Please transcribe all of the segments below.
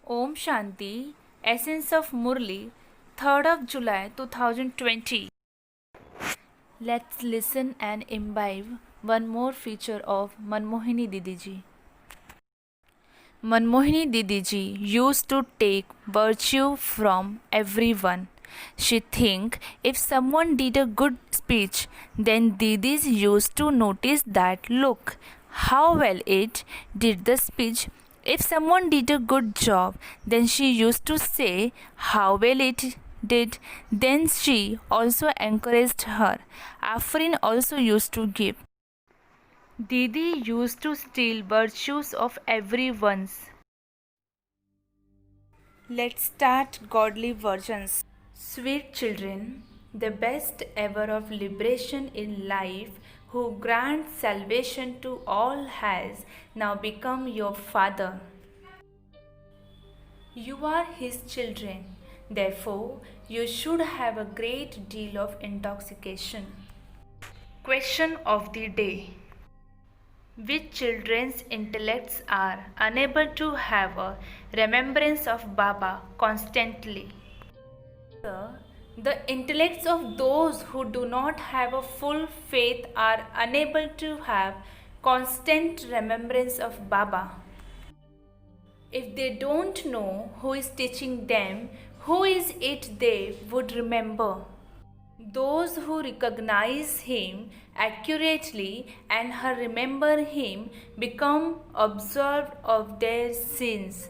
Om Shanti, Essence of Murli, 3rd of July 2020. Let's listen and imbibe one more feature of Manmohini Didiji. Manmohini Didiji used to take virtue from everyone. She think if someone did a good speech, then Didis used to notice that look how well it did the speech. If someone did a good job, then she used to say how well it did. Then she also encouraged her. Afrin also used to give. Didi used to steal virtues of everyone's. Let's start godly versions. Sweet children, the best ever of liberation in life, who grants salvation to all, has now become your Father. You are His children, therefore, you should have a great deal of intoxication. Question of the day: which children's intellects are unable to have a remembrance of Baba constantly? The intellects of those who do not have a full faith are unable to have constant remembrance of Baba. If they don't know who is teaching them, who is it they would remember? Those who recognize him accurately and remember him become absolved of their sins.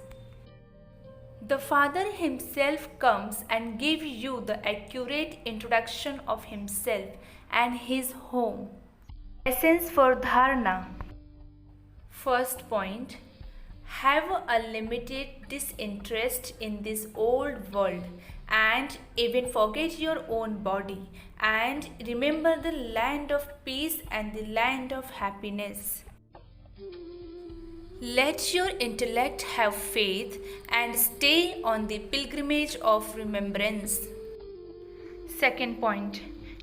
The Father himself comes and gives you the accurate introduction of himself and his home. Essence for Dharana. First point: have a limited disinterest in this old world and even forget your own body and remember the land of peace and the land of happiness. Let your intellect have faith and stay on the pilgrimage of remembrance. Second point: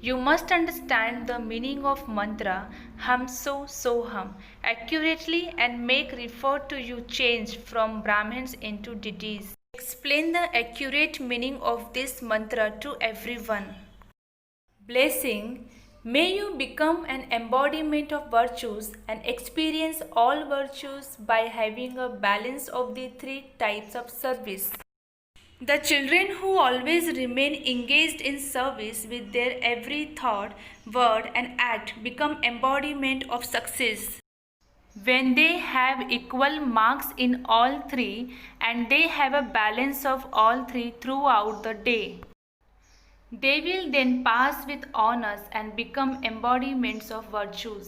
you must understand the meaning of mantra Hum So Soham accurately and make refer to you change from Brahmins into deities. Explain the accurate meaning of this mantra to everyone. Blessing: may you become an embodiment of virtues and experience all virtues by having a balance of the three types of service. The children who always remain engaged in service with their every thought, word, and act become embodiment of success. When they have equal marks in all three and they have a balance of all three throughout the day, they will then pass with honors and become embodiments of virtues.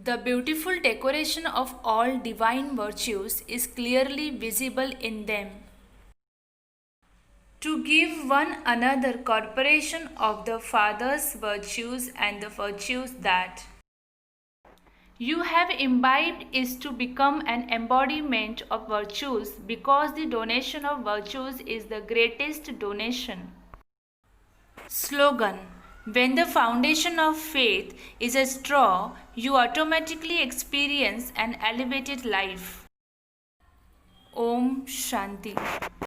The beautiful decoration of all divine virtues is clearly visible in them. To give one another corporation of the Father's virtues and the virtues that you have imbibed is to become an embodiment of virtues, because the donation of virtues is the greatest donation. Slogan: when the foundation of faith is a straw, you automatically experience an elevated life. Om Shanti.